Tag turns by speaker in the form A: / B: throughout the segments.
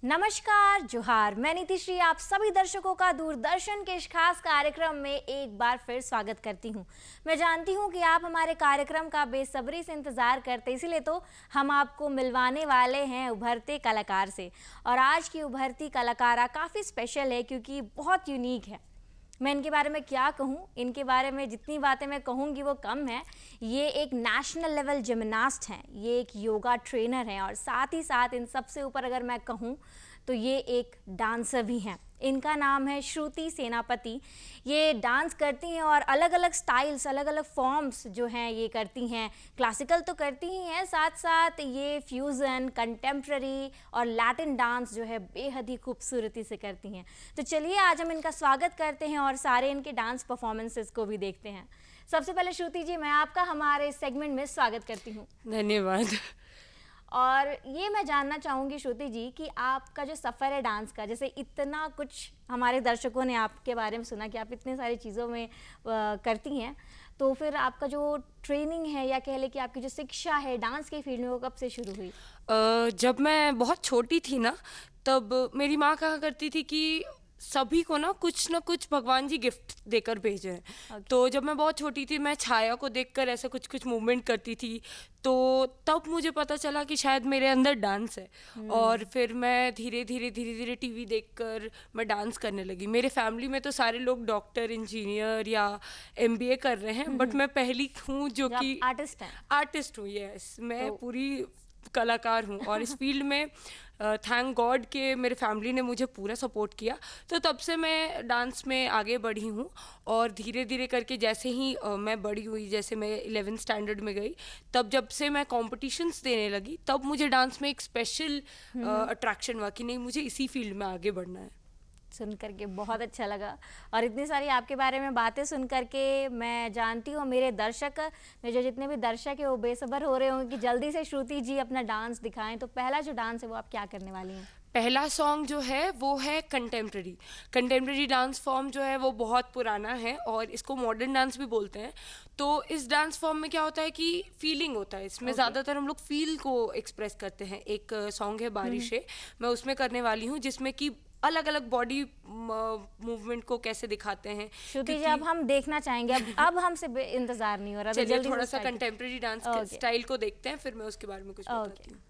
A: नमस्कार, जोहार। मैं नीतिश्री आप सभी दर्शकों का दूरदर्शन के इस खास कार्यक्रम में एक बार फिर स्वागत करती हूं। मैं जानती हूं कि आप हमारे कार्यक्रम का बेसब्री से इंतज़ार करते, इसीलिए तो हम आपको मिलवाने वाले हैं उभरते कलाकार से। और आज की उभरती कलाकारा काफ़ी स्पेशल है क्योंकि बहुत यूनिक है। मैं इनके बारे में क्या कहूँ, इनके बारे में जितनी बातें मैं कहूँगी वो कम है। ये एक नेशनल लेवल जिमनास्ट हैं, ये एक योगा ट्रेनर हैं और साथ ही साथ इन सबसे ऊपर अगर मैं कहूँ तो ये एक डांसर भी हैं। इनका नाम है श्रुति सेनापति। ये डांस करती हैं और अलग अलग स्टाइल्स, अलग अलग फॉर्म्स जो हैं ये करती हैं। क्लासिकल तो करती ही हैं, साथ साथ ये फ्यूज़न, कंटेम्प्ररी और लैटिन डांस जो है बेहद ही खूबसूरती से करती हैं। तो चलिए आज हम इनका स्वागत करते हैं और सारे इनके डांस परफॉर्मेंसेस को भी देखते हैं। सबसे पहले श्रुति जी, मैं आपका हमारे सेगमेंट में स्वागत करती हूँ।
B: धन्यवाद।
A: और ये मैं जानना चाहूँगी श्रुति जी कि आपका जो सफ़र है डांस का, जैसे इतना कुछ हमारे दर्शकों ने आपके बारे में सुना कि आप इतने सारी चीज़ों में करती हैं, तो फिर आपका जो ट्रेनिंग है या कह लें कि आपकी जो शिक्षा है डांस के फील्ड में वो कब से शुरू हुई?
B: जब मैं बहुत छोटी थी ना, तब मेरी माँ कहा करती थी कि सभी को ना कुछ भगवान जी गिफ्ट देकर भेजे हैं।
A: Okay.
B: तो जब मैं बहुत छोटी थी, मैं छाया को देखकर ऐसे कुछ मूवमेंट करती थी, तो तब मुझे पता चला कि शायद मेरे अंदर डांस है। और फिर मैं धीरे धीरे टीवी देखकर मैं डांस करने लगी। मेरे फैमिली में तो सारे लोग डॉक्टर, इंजीनियर या एमबीए कर रहे हैं, बट मैं पहली हूँ जो कि
A: आर्टिस्ट हैं।
B: आर्टिस्ट हूँ। यस, मैं
A: तो
B: पूरी कलाकार हूँ और इस फील्ड में थैंक गॉड के मेरे फैमिली ने मुझे पूरा सपोर्ट किया। तो तब से मैं डांस में आगे बढ़ी हूँ और धीरे धीरे करके जैसे ही मैं बड़ी हुई, जैसे मैं 11th स्टैंडर्ड में गई, तब जब से मैं कॉम्पिटिशन्स देने लगी, तब मुझे डांस में एक स्पेशल अट्रैक्शन हुआ कि नहीं, मुझे इसी फील्ड में आगे बढ़ना है।
A: सुन करके बहुत अच्छा लगा और इतनी सारी आपके बारे में बातें सुन करके मैं जानती हूँ मेरे दर्शक, मेरे जितने भी दर्शक है वो बेसब्र हो रहे होंगे कि जल्दी से श्रुति जी अपना डांस दिखाएं। तो पहला जो डांस है वो आप क्या करने वाली हैं?
B: पहला सॉन्ग जो है वो है कंटेम्प्रेरी डांस फॉर्म जो है वो बहुत पुराना है और इसको मॉडर्न डांस भी बोलते हैं। तो इस डांस फॉर्म में क्या होता है कि फीलिंग होता है इसमें। ज़्यादातर हम लोग फील को एक्सप्रेस करते हैं। एक सॉन्ग है बारिशें, मैं उसमें करने वाली हूँ, जिसमें कि अलग अलग बॉडी मूवमेंट को कैसे दिखाते हैं।
A: श्रुति जी अब हम देखना चाहेंगे, अब हमसे इंतजार नहीं हो रहा, तो
B: चलिए
A: जल्दी
B: थोड़ा
A: से
B: सा
A: start
B: कंटेम्प्रेरी डांस स्टाइल को देखते हैं, फिर मैं उसके बारे में कुछ बताती हूँ।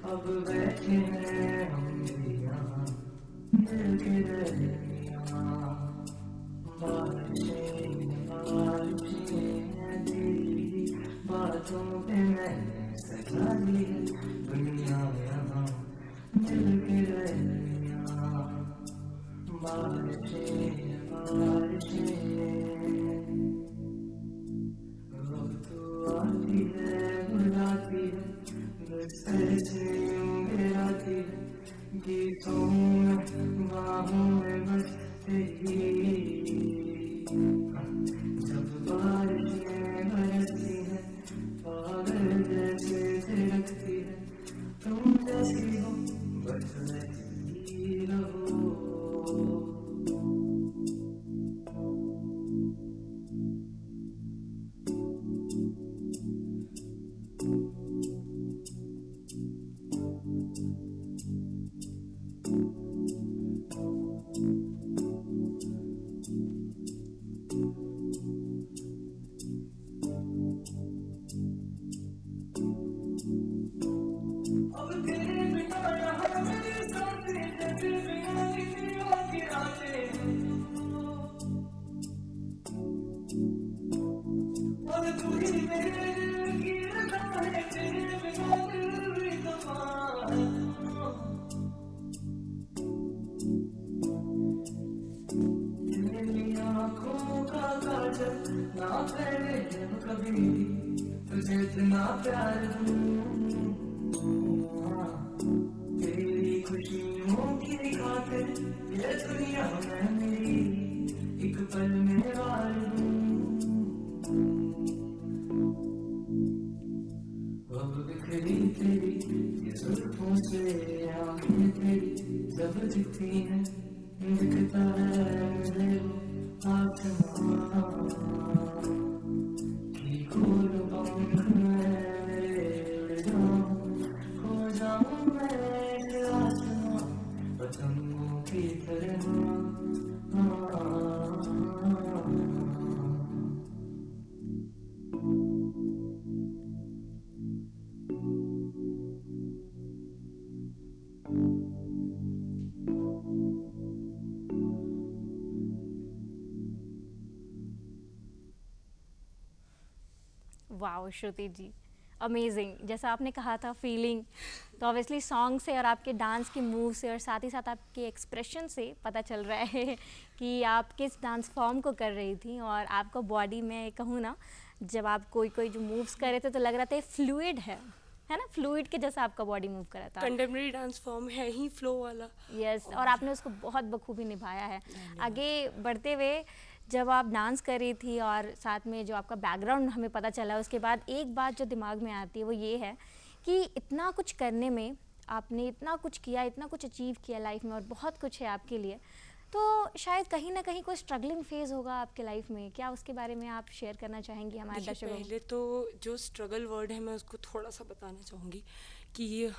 B: अब बैठे हैं हम यहाँ, दिल के दरिया, बारिशें हैं तेरी बातों पे मैंने सजा दी है दुनिया यहाँ, दिल के दरिया, बारिशें वक्त आती है बुलाती है, बस ऐसे यूं गिराती है, गीतों में बाहों में बस तेरी। जब बारिशें बरसती हैं पागल जैसे थिरकती है, तुम जैसी हो बस वैसी रहो।
C: ना पहले जब कभी तुझे इतना प्यार दूं, तेरी खुशियों की खातिर ये दुनिया में मेरी एक पल में वार दूं। अब बिखरी तेरी ये जुल्फों से आंखें तेरी जब दिखती हैं, दिखता है मुझे वो आसमां की खोल पंख में मेरे उड़ जाऊं, खो जाऊं मैं आसमां पतंगों की तरह।
A: वाओ श्रुति जी, अमेजिंग। जैसा आपने कहा था फीलिंग, तो ऑब्वियसली सॉन्ग से और आपके डांस के मूव से और साथ ही साथ आपके एक्सप्रेशन से पता चल रहा है कि आप किस डांस फॉर्म को कर रही थी। और आपका बॉडी में कहूँ ना, जब आप कोई कोई जो मूव्स कर रहे थे तो लग रहा था फ्लूइड है ना, फ्लूइड के जैसा आपका बॉडी मूव कर रहा था।
B: कंटेम्प्रेरी डांस फॉर्म है ही फ्लो वाला।
A: यस, और आपने उसको बहुत बखूबी निभाया है। आगे बढ़ते हुए जब आप डांस कर रही थी और साथ में जो आपका बैकग्राउंड हमें पता चला, उसके बाद एक बात जो दिमाग में आती है वो ये है कि इतना कुछ करने में आपने इतना कुछ किया, इतना कुछ अचीव किया लाइफ में और बहुत कुछ है आपके लिए, तो शायद कहीं ना कहीं कोई स्ट्रगलिंग फेज़ होगा आपके लाइफ में। क्या उसके बारे में आप शेयर करना चाहेंगी हमारे
B: देखिए,
A: दर्शकों को?
B: पहले तो जो स्ट्रगल वर्ड है मैं उसको थोड़ा सा बताना चाहूँगी कि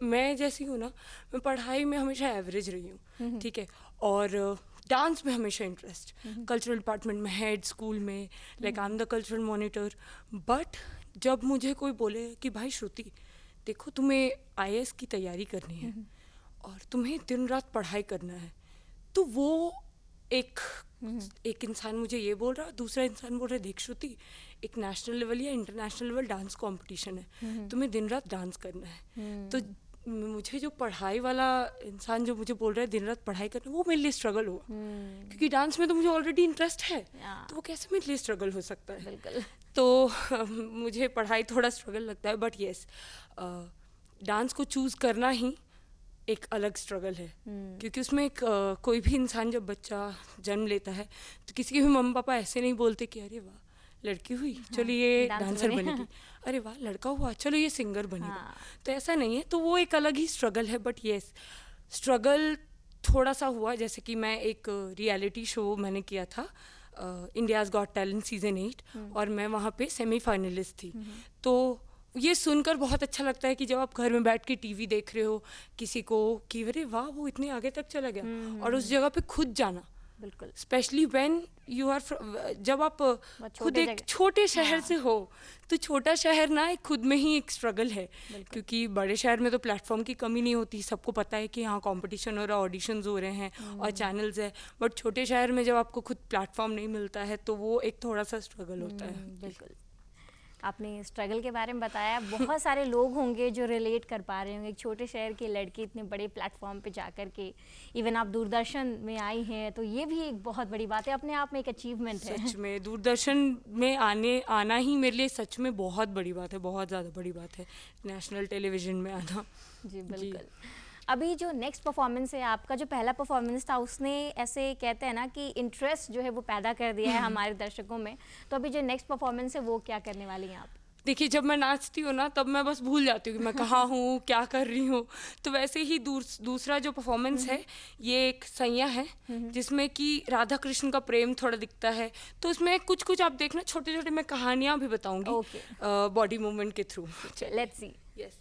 B: मैं जैसी हूँ ना, मैं पढ़ाई में हमेशा एवरेज रही हूँ, ठीक है, और डांस में हमेशा इंटरेस्ट, कल्चरल डिपार्टमेंट में, हेड स्कूल में, like I am the cultural monitor. But जब मुझे कोई बोले कि भाई श्रुति देखो, तुम्हें आईएएस की तैयारी करनी है और तुम्हें दिन रात पढ़ाई करना है, तो वो एक इंसान मुझे ये बोल रहा, दूसरा इंसान बोल रहा है देख श्रुति, एक नेशनल लेवल या इंटरनेशनल लेवल डांस कंपटीशन है, तुम्हें दिन रात डांस करना है। तो मुझे जो पढ़ाई वाला इंसान जो मुझे बोल रहा है दिन रात पढ़ाई करना, वो मेरे लिए स्ट्रगल हुआ, क्योंकि डांस में तो मुझे ऑलरेडी इंटरेस्ट है, तो वो कैसे मेरे लिए स्ट्रगल हो सकता है।
A: बिल्कुल।
B: तो मुझे पढ़ाई थोड़ा स्ट्रगल लगता है, बट येस, डांस को चूज़ करना ही एक अलग स्ट्रगल है, क्योंकि उसमें कोई भी इंसान जब बच्चा जन्म लेता है तो किसी के भी मम्मी पापा ऐसे नहीं बोलते कि अरे वाह लड़की हुई चलो ये डांसर बनेगी, अरे वाह लड़का हुआ चलो ये सिंगर बनेगा। तो ऐसा नहीं है, तो वो एक अलग ही स्ट्रगल है। बट येस, स्ट्रगल थोड़ा सा हुआ, जैसे कि मैं एक रियलिटी शो मैंने किया था, इंडियाज़ गॉट टैलेंट सीजन 8, और मैं वहाँ पे सेमीफाइनलिस्ट थी। तो ये सुनकर बहुत अच्छा लगता है कि जब आप घर में बैठ के टीवी देख रहे हो किसी को कि अरे वाह वो इतने आगे तक चला गया, और उस जगह पे खुद जाना,
A: बिल्कुल,
B: स्पेशली व्हेन यू आर, जब आप खुद एक छोटे शहर से हो, तो छोटा शहर ना एक खुद में ही एक स्ट्रगल है, क्योंकि बड़े शहर में तो प्लेटफॉर्म की कमी नहीं होती, सबको पता है कि हाँ कंपटीशन हो रहा है, ऑडिशंस हो रहे हैं और चैनल्स है। बट छोटे शहर में जब आपको खुद प्लेटफॉर्म नहीं मिलता है तो वो एक थोड़ा सा स्ट्रगल होता है।
A: बिल्कुल। आपने स्ट्रगल के बारे में बताया, बहुत सारे लोग होंगे जो रिलेट कर पा रहे होंगे, एक छोटे शहर की लड़की इतने बड़े प्लेटफॉर्म पे जा कर के, इवन आप दूरदर्शन में आई हैं, तो ये भी एक बहुत बड़ी बात है, अपने आप में एक अचीवमेंट है।
B: सच में दूरदर्शन में आना ही मेरे लिए सच में बहुत बड़ी बात है, बहुत ज़्यादा बड़ी बात है, नेशनल टेलीविज़न में आना।
A: जी बिल्कुल। अभी जो नेक्स्ट परफॉर्मेंस है आपका, जो पहला परफॉर्मेंस था उसने ऐसे कहते हैं ना कि इंटरेस्ट जो है वो पैदा कर दिया है हमारे दर्शकों में, तो अभी जो नेक्स्ट परफॉर्मेंस है वो क्या करने वाली हैं आप?
B: देखिए, जब मैं नाचती हूँ ना तब मैं बस भूल जाती हूँ कि मैं कहाँ हूँ, क्या कर रही हूँ। तो वैसे ही दूसरा जो परफॉर्मेंस है ये एक सैया है, जिसमें कि राधा कृष्ण का प्रेम थोड़ा दिखता है, तो उसमें कुछ कुछ आप देखना, छोटे छोटे मैं कहानियाँ भी बताऊँगी बॉडी मूवमेंट के through.
A: Let's see.
B: Yes.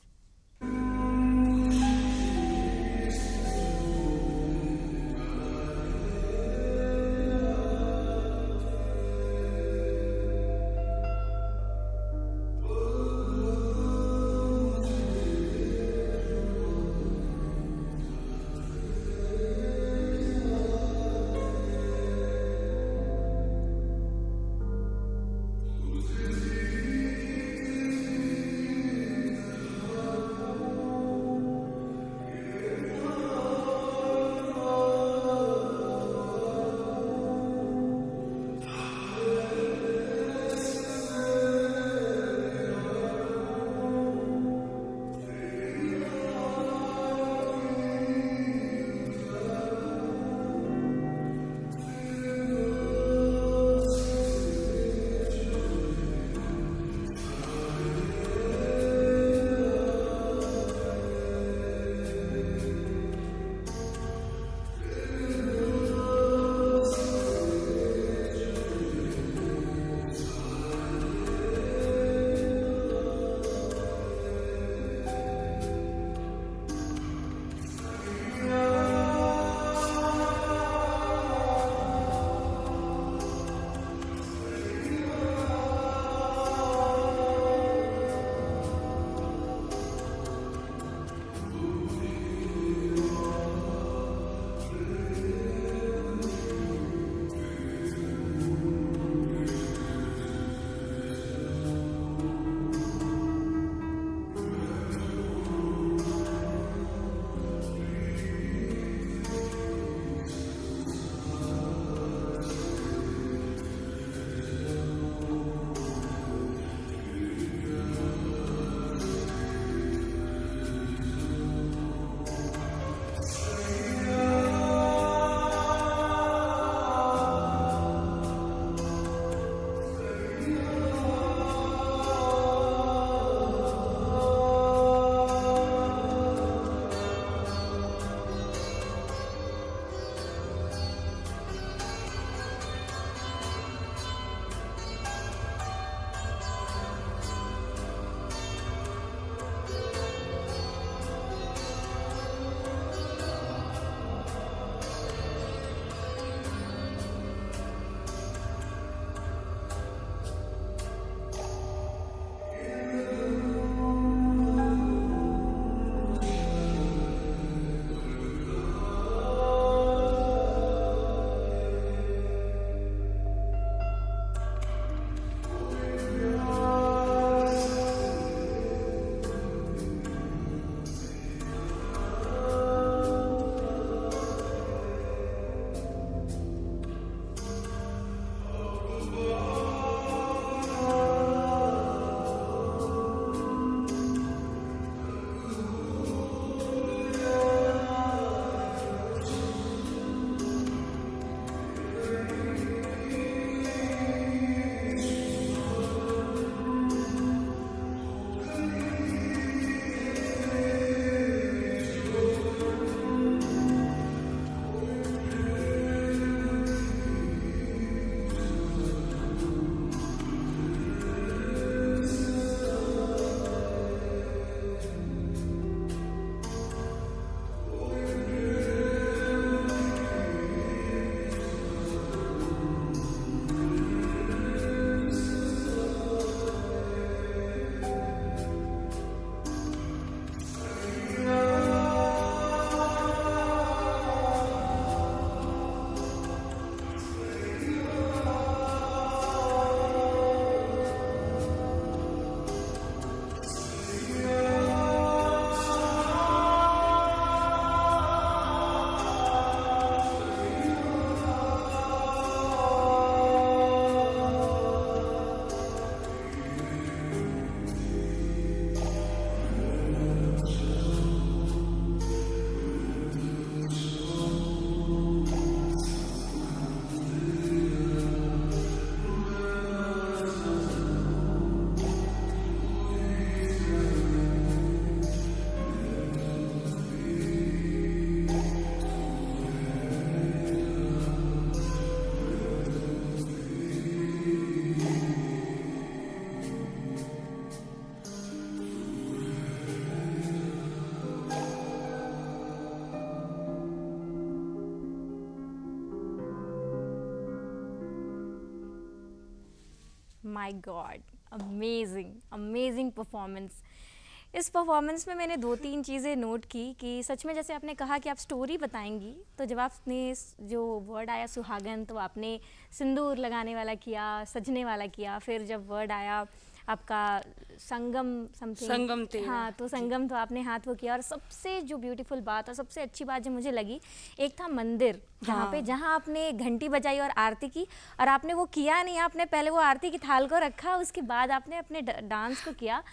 A: My God, amazing amazing performance. इस परफॉर्मेंस में मैंने 2-3 चीज़ें नोट की कि सच में जैसे आपने कहा कि आप स्टोरी बताएंगी, तो जब आपने जो वर्ड आया सुहागन, तो आपने सिंदूर लगाने वाला किया, सजने वाला किया। फिर जब वर्ड आया आपका संगम समथिंग,
B: संगम तेरा,
A: हाँ, तो संगम तो आपने हाथ वो किया। और सबसे जो ब्यूटीफुल बात और सबसे अच्छी बात जो मुझे लगी, एक था मंदिर जहाँ आपने घंटी बजाई और आरती की। और आपने वो किया नहीं, आपने पहले वो आरती की थाल को रखा, उसके बाद आपने अपने डांस को किया।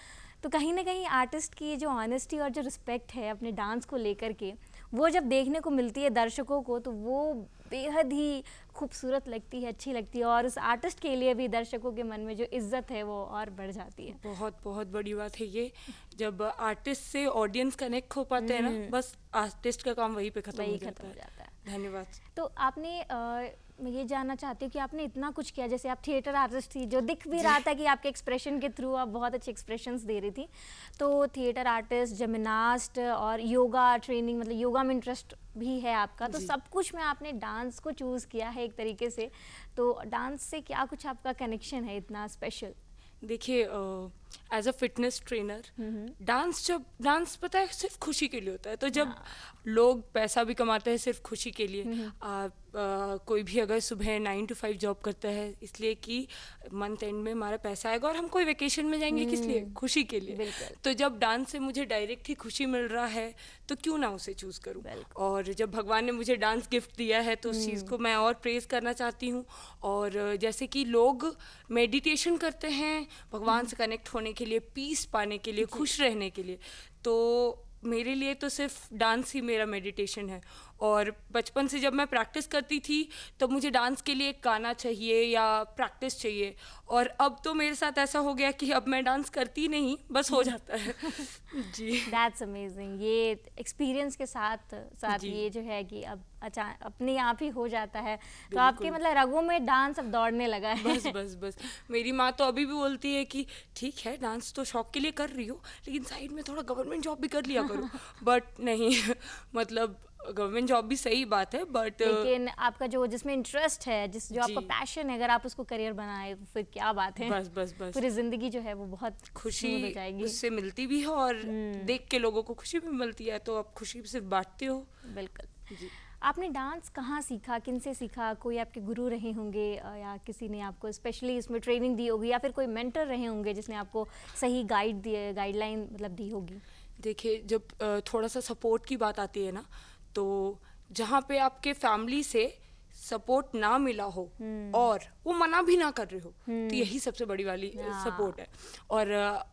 A: तो कहीं ना कहीं आर्टिस्ट की जो ऑनेस्टी और जो रिस्पेक्ट है अपने डांस को लेकर के, वो जब देखने को मिलती है दर्शकों को, तो वो बेहद ही खूबसूरत लगती है, अच्छी लगती है। और उस आर्टिस्ट के लिए भी दर्शकों के मन में जो इज्जत है वो और बढ़ जाती है।
B: बहुत बहुत बड़ी बात है ये, जब आर्टिस्ट से ऑडियंस कनेक्ट हो पाते हैं ना, बस आर्टिस्ट का काम वहीं पे खत्म हो जाता है। धन्यवाद।
A: तो आपने मैं ये जानना चाहती हूँ कि आपने इतना कुछ किया, जैसे आप थिएटर आर्टिस्ट थी, जो दिख भी रहा था कि आपके एक्सप्रेशन के थ्रू आप बहुत अच्छे एक्सप्रेशंस दे रही थी। तो थिएटर आर्टिस्ट, जिमनास्ट और योगा ट्रेनिंग, मतलब योगा में इंटरेस्ट भी है आपका, तो सब कुछ में आपने डांस को चूज़ किया है एक तरीके से। तो डांस से क्या कुछ आपका कनेक्शन है इतना स्पेशल?
B: देखिए, as a fitness trainer, dance पता है सिर्फ खुशी के लिए होता है। तो जब लोग पैसा भी कमाते हैं सिर्फ खुशी के लिए, कोई भी अगर सुबह 9 to 5 जॉब करता है इसलिए कि मंथ एंड में हमारा पैसा आएगा, और हम कोई वेकेशन में जाएंगे किस लिए? खुशी के लिए। तो जब डांस से मुझे डायरेक्ट ही खुशी मिल रहा है, तो क्यों ना उसे चूज़ करूं। और जब भगवान ने मुझे डांस गिफ्ट दिया है, तो उस चीज़ को मैं और प्रेज करना चाहती हूँ। और जैसे कि लोग मेडिटेशन करते हैं भगवान से कनेक्ट होने के लिए, पीस पाने के लिए, खुश रहने के लिए, तो मेरे लिए तो सिर्फ डांस ही मेरा मेडिटेशन है। और बचपन से जब मैं प्रैक्टिस करती थी, तब मुझे डांस के लिए एक गाना चाहिए या प्रैक्टिस चाहिए। और अब तो मेरे साथ ऐसा हो गया कि अब मैं डांस करती नहीं, बस हो जाता है। जी,
A: दैट्स अमेजिंग। ये एक्सपीरियंस के साथ साथ ये जो है कि अब अचानक अपने आप ही हो जाता है, तो आपके मतलब रगों में डांस अब दौड़ने लगा है।
B: बस बस बस। मेरी माँ तो अभी भी बोलती है कि ठीक है, डांस तो शौक के लिए कर रही हो, लेकिन साइड में थोड़ा गवर्नमेंट जॉब भी कर लिया करो। बट नहीं, मतलब गवर्नमेंट जॉब भी सही बात है, बट
A: लेकिन आपका जो जिसमें इंटरेस्ट है, जो आपका पैशन है, अगर आप उसको करियर बनाए तो फिर क्या बात है।
B: बस बस बस।
A: पूरी जिंदगी जो है वो बहुत
B: खुशी
A: हो जाएगी,
B: उससे मिलती भी है, और देख के लोगों को खुशी भी मिलती है, तो आप खुशी सिर्फ बांटते हो।
A: बिल्कुल जी। आपने डांस कहाँ सीखा, किन से सीखा? कोई आपके गुरु रहे होंगे या किसी ने आपको स्पेशली इसमें ट्रेनिंग दी होगी, या फिर कोई मेंटर रहे होंगे जिसने आपको सही गाइडलाइन मतलब दी होगी?
B: देखिए, जब थोड़ा सा सपोर्ट की बात आती है ना, तो जहाँ पे आपके फैमिली से सपोर्ट ना मिला हो और वो मना भी ना कर रहे हो, तो यही सबसे बड़ी वाली सपोर्ट है। और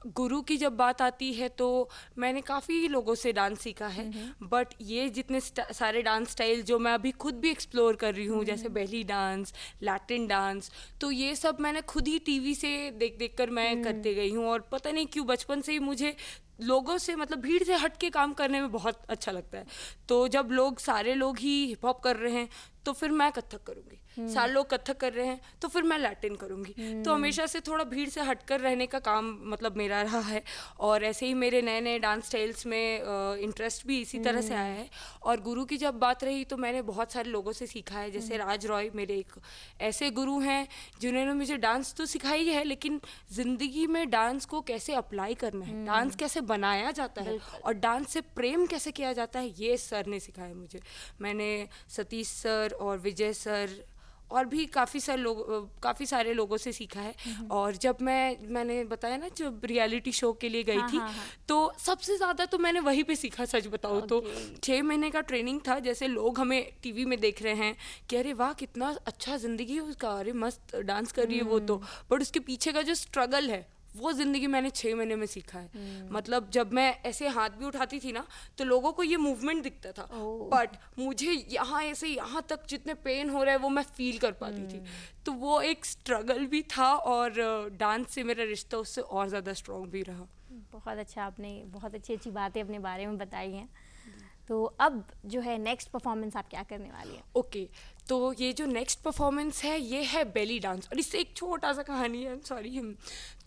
B: गुरु की जब बात आती है, तो मैंने काफ़ी लोगों से डांस सीखा है, बट ये जितने सारे डांस स्टाइल जो मैं अभी खुद भी एक्सप्लोर कर रही हूँ, जैसे बेली डांस, लैटिन डांस, तो ये सब मैंने खुद ही टीवी से देख देख कर मैं करते गई हूँ। और पता नहीं क्यों बचपन से ही मुझे लोगों से, मतलब भीड़ से हट के काम करने में बहुत अच्छा लगता है। तो जब सारे लोग ही हिप हॉप कर रहे हैं, तो फिर मैं कथक करूँगी। सारे लोग कथक कर रहे हैं, तो फिर मैं लैटिन करूँगी। तो हमेशा से थोड़ा भीड़ से हटकर रहने का काम मतलब मेरा रहा है। और ऐसे ही मेरे नए नए डांस स्टाइल्स में इंटरेस्ट भी इसी तरह से आया है। और गुरु की जब बात रही, तो मैंने बहुत सारे लोगों से सीखा है। जैसे राज रॉय मेरे एक ऐसे गुरु हैं जिन्होंने मुझे डांस तो सिखाई है, लेकिन ज़िंदगी में डांस को कैसे अप्लाई करना है, डांस कैसे बनाया जाता है, और डांस से प्रेम कैसे किया जाता है, ये सर ने सिखाया मुझे। मैंने सतीश सर और विजय सर और भी काफ़ी सारे लोगों से सीखा है। और जब मैंने बताया ना, जब रियलिटी शो के लिए गई थी, तो सबसे ज़्यादा तो मैंने वहीं पे सीखा, सच बताऊँ तो। 6 महीने का ट्रेनिंग था। जैसे लोग हमें टीवी में देख रहे हैं कि अरे वाह कितना अच्छा ज़िंदगी है उसका, अरे मस्त डांस कर रही है वो, तो बट उसके पीछे का जो स्ट्रगल है, वो ज़िंदगी मैंने 6 महीने में सीखा है। मतलब जब मैं ऐसे हाथ भी उठाती थी ना, तो लोगों को ये मूवमेंट दिखता था, बट मुझे यहाँ ऐसे यहाँ तक जितने पेन हो रहा है वो मैं फील कर पाती थी। तो वो एक स्ट्रगल भी था, और डांस से मेरा रिश्ता उससे और ज़्यादा स्ट्रॉन्ग भी रहा।
A: बहुत अच्छा, आपने बहुत अच्छी बातें अपने बारे में बताई हैं। तो अब जो है नेक्स्ट परफॉर्मेंस आप क्या करने वाली हैं?
B: ओके, तो ये जो नेक्स्ट परफॉर्मेंस है ये है बेली डांस, और इससे एक छोटा सा कहानी है, सॉरी।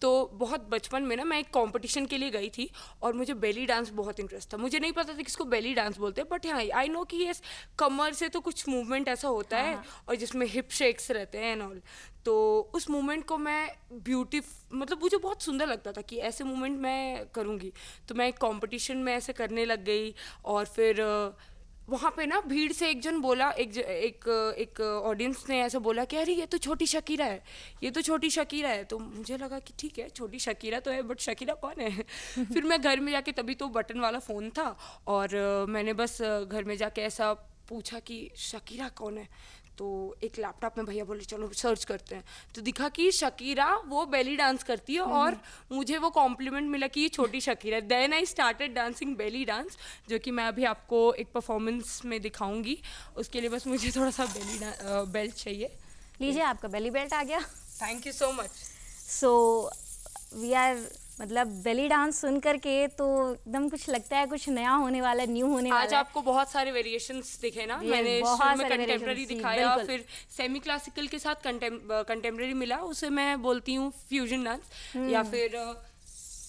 B: तो बहुत बचपन में ना मैं एक कंपटीशन के लिए गई थी और मुझे बेली डांस बहुत इंटरेस्ट था। मुझे नहीं पता था किसको बेली डांस बोलते हैं, बट हाँ आई नो कि ये कमर से तो कुछ मूवमेंट ऐसा होता है और जिसमें हिप शेक्स रहते हैं एंड ऑल। तो उस मूवमेंट को मैं मतलब मुझे बहुत सुंदर लगता था कि ऐसे मूवमेंट मैं करूँगी। तो मैं एक कॉम्पिटिशन में ऐसे करने लग गई और फिर वहाँ पे ना भीड़ से एक जन बोला, एक ऑडियंस ने ऐसा बोला कि अरे ये तो छोटी शकीरा है, ये तो छोटी शकीरा है। तो मुझे लगा कि ठीक है छोटी शकीरा तो है, बट शकीरा कौन है? फिर मैं घर में जाके, तभी तो बटन वाला फ़ोन था, और मैंने बस घर में जाके ऐसा पूछा कि शकीरा कौन है। तो एक लैपटॉप में भैया बोले चलो सर्च करते हैं, तो दिखा कि शकीरा वो बेली डांस करती है, और मुझे वो कॉम्प्लीमेंट मिला कि ये छोटी Shakira. Then I started dancing belly dance, जो कि मैं अभी आपको एक परफॉर्मेंस में दिखाऊंगी। उसके लिए बस मुझे थोड़ा सा बेल्ट चाहिए।
A: लीजिए, आपका बेली बेल्ट आ गया।
B: Thank you so much.
A: So we are, मतलब बेली डांस सुन करके तो एकदम कुछ लगता है कुछ नया होने वाला, न्यू होने वाला
B: आज
A: है।
B: आपको बहुत सारे वेरिएशंस दिखे ना,
A: Yes,
B: मैंने
A: बहुत
B: शुरू में
A: सारे
B: कंटेम्प्रेरी
A: variations, जी,
B: दिखाया,
A: बिल्कुल।
B: फिर सेमी क्लासिकल के साथ कंटेम्प्रेरी मिला, उसे मैं बोलती हूँ फ्यूजन डांस, या फिर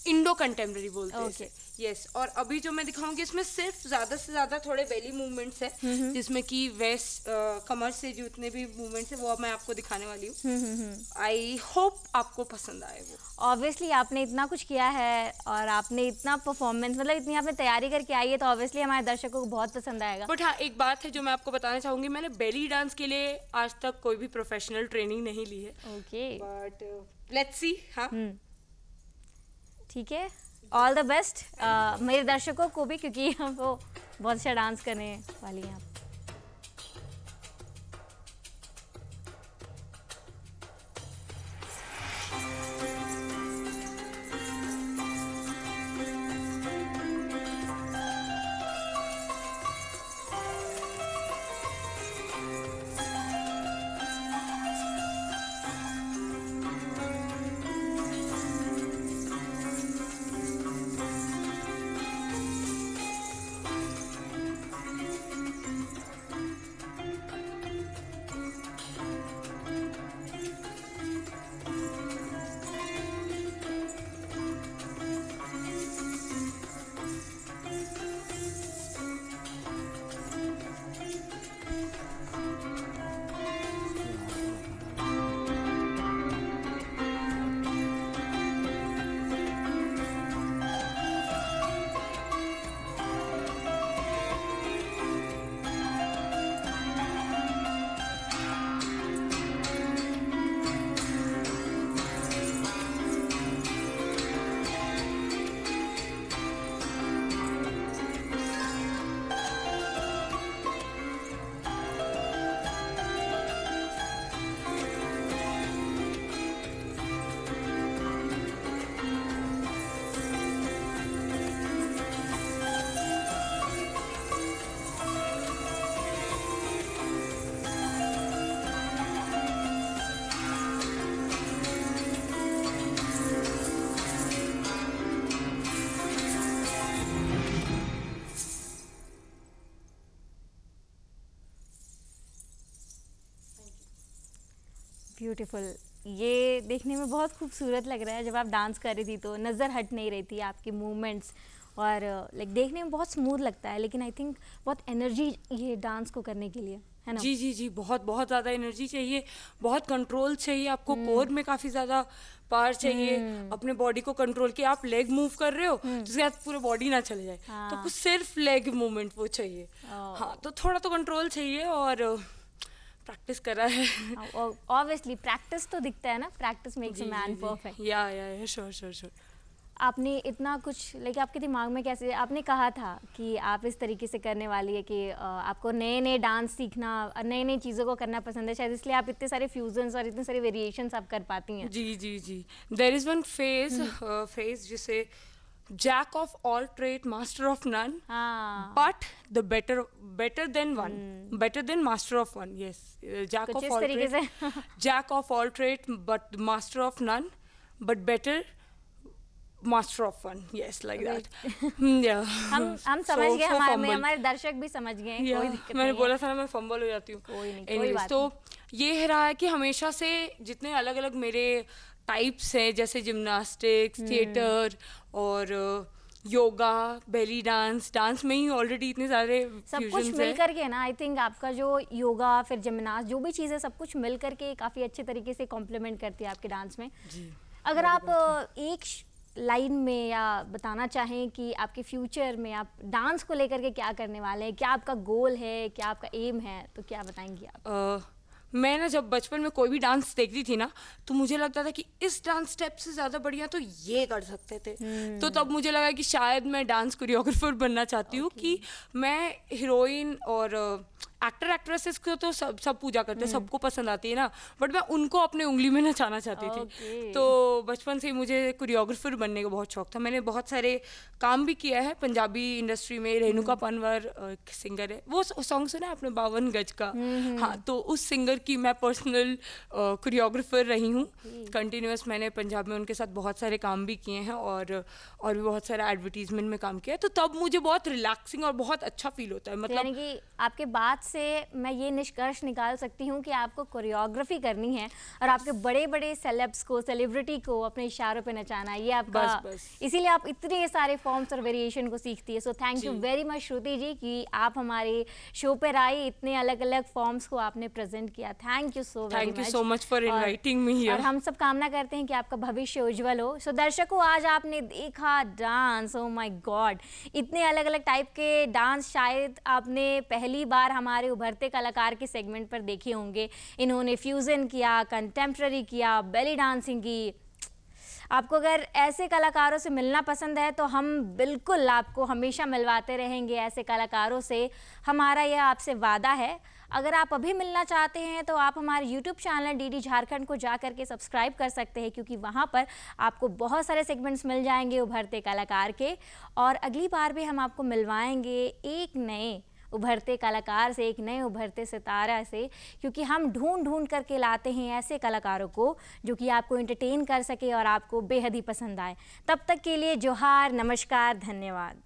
B: इंडो कंटेम्प्रेरी बोलते हैं
A: Okay.
B: यस। और अभी जो मैं दिखाऊंगी इसमें सिर्फ ज़्यादा से ज़्यादा थोड़े बेली मूवमेंट्स है, जिसमें कि वेस्ट कमर से जितने भी मूवमेंट्स है वो अब मैं आपको दिखाने वाली हूँ। आई होप आपको पसंद आए वो।
A: ऑब्वियसली आपने इतना कुछ किया है और आपने इतना परफॉर्मेंस, मतलब इतनी आपने तैयारी करके आई है, तो ऑब्वियसली हमारे दर्शकों को बहुत पसंद आएगा।
B: बट हाँ, एक बात है जो मैं आपको बताना चाहूँगी, मैंने बेली डांस के लिए आज तक कोई भी प्रोफेशनल ट्रेनिंग नहीं ली है,
A: ओके,
B: बट लेट्स सी। हाँ,
A: ठीक है, ऑल द बेस्ट मेरे दर्शकों को भी, क्योंकि वो बहुत अच्छा डांस करने वाली हैं आप। ब्यूटीफुल, ये देखने में बहुत खूबसूरत लग रहा है। जब आप डांस कर रही थी तो नज़र हट नहीं रही थी आपकी मूवमेंट्स, और लाइक देखने में बहुत स्मूथ लगता है, लेकिन आई थिंक बहुत एनर्जी ये डांस को करने के लिए, है ना?
B: जी जी जी, बहुत बहुत ज़्यादा एनर्जी चाहिए, बहुत कंट्रोल चाहिए आपको, कोर में काफ़ी ज़्यादा पावर चाहिए अपने बॉडी को कंट्रोल के। आप लेग मूव कर रहे हो जिसके बाद पूरे बॉडी ना चले जाए, तो कुछ सिर्फ लेग मूवमेंट वो चाहिए। हाँ, तो थोड़ा तो कंट्रोल चाहिए, और प्रैक्टिस करा है।
A: ऑब्वियसली प्रैक्टिस तो दिखता है ना, practice makes a man perfect.
B: या श्योर श्योर श्योर।
A: आपने इतना कुछ, लाइक आपके दिमाग में कैसे, आपने कहा था कि आप इस तरीके से करने वाली है कि आपको नए नए डांस सीखना, नई नई चीज़ों को करना पसंद है, शायद इसलिए आप इतने सारे फ्यूजन्स और इतने सारे वेरिएशंस आप कर पाती हैं।
B: जी जी जी, देयर इज वन फ्रेज जिसे jack of all trade master of none,
A: हाँ,
B: but the better than one, better than master of one. Yes, jack
A: कुछ
B: ऑफ
A: इस
B: ऑल
A: तरीके
B: trade, jack of all trade but master of none, but better master of fun, yes, like that. Yeah.
A: हम समझ
B: So
A: गए, हमारे
B: fumble.
A: हमारे दर्शक भी समझ गए हैं,
B: Yeah,
A: कोई दिक्कत
B: मैंने
A: नहीं
B: बोला था ना मैं फंबल हो जाती हूँ.
A: कोई नहीं, कोई
B: Anyways,
A: बात
B: तो ये रहा है कि हमेशा से जितने अलग अलग मेरे टाइप्स हैं, जैसे जिम्नास्टिक्स, थिएटर और योगा, बेली डांस, डांस में ही ऑलरेडी इतने सारे
A: सब कुछ
B: फ्यूजन्स
A: मिल
B: हैं.
A: करके ना, आई थिंक आपका जो योगा फिर जिमनास्ट जो भी चीज़ें सब कुछ मिल करके काफ़ी अच्छे तरीके से कॉम्प्लीमेंट करती है आपके डांस में. अगर आप एक लाइन में या बताना चाहें कि आपके फ्यूचर में आप डांस को लेकर के क्या करने वाले हैं, क्या आपका गोल है, क्या आपका एम है, तो क्या बताएंगी आप?
B: मैं ना जब बचपन में कोई भी डांस देखती थी ना, तो मुझे लगता था कि इस डांस स्टेप से ज़्यादा बढ़िया तो ये कर सकते थे. तो तब मुझे लगा कि शायद मैं डांस कोरियोग्राफर बनना चाहती हूँ. कि मैं हीरोइन और एक्टर एक्ट्रेसेस को तो सब पूजा करते हैं, सबको पसंद आती है ना, बट मैं उनको अपने उंगली में नचाना चाहती थी. तो बचपन से ही मुझे कोरियोग्राफर बनने का बहुत शौक था. मैंने बहुत सारे काम भी किया है पंजाबी इंडस्ट्री में. रेणुका पनवर सिंगर है, वो सॉन्ग सुना है आपने 52 गज का? हाँ, तो उस सिंगर की मैं पर्सनल कोरियोग्राफर रही हूँ कंटिन्यूअस. मैंने पंजाब में उनके साथ बहुत सारे काम भी किए हैं और भी बहुत सारा एडवर्टीजमेंट में काम किया है. तो तब मुझे बहुत रिलैक्सिंग और बहुत अच्छा फील होता है.
A: यानी
B: मतलब
A: कि आपके बात से मैं ये निष्कर्ष निकाल सकती हूँ कि आपको कोरियोग्राफी करनी है और आपके बड़े बड़े सेलेब्स को, सेलिब्रिटी को अपने इशारों पे नचाना है, ये आपका.
B: बस.
A: इसीलिए आप इतने सारे फॉर्म्स और वेरिएशन को सीखती है. So thank you very much Shruti ji कि आप हमारे शो पर आई, इतने अलग अलग फॉर्म्स को आपने प्रेजेंट किया. Thank you so very much.
B: Thank you so much for inviting me
A: और
B: हियर.
A: हम सब कामना करते हैं कि आपका भविष्य उज्जवल हो. सो दर्शकों, आज आपने देखा डांस. ओ माय गॉड, इतने अलग अलग टाइप के डांस शायद आपने पहली बार हमारे उभरते कलाकार के सेगमेंट पर देखे होंगे. इन्होंने फ्यूजन किया, कंटेम्प्ररी किया, बेली डांसिंग की. आपको अगर ऐसे कलाकारों से मिलना पसंद है तो हम बिल्कुल आपको हमेशा मिलवाते रहेंगे ऐसे कलाकारों से. हमारा यह आपसे वादा है. अगर आप अभी मिलना चाहते हैं तो आप हमारे YouTube चैनल DD झारखंड को जा करके सब्सक्राइब कर सकते हैं, क्योंकि वहाँ पर आपको बहुत सारे सेगमेंट्स मिल जाएंगे उभरते कलाकार के. और अगली बार भी हम आपको मिलवाएंगे एक नए उभरते कलाकार से, एक नए उभरते सितारा से, क्योंकि हम ढूंढ ढूंढ करके लाते हैं ऐसे कलाकारों को जो कि आपको एंटरटेन कर सके और आपको बेहद ही पसंद आए. तब तक के लिए जोहार, नमस्कार, धन्यवाद.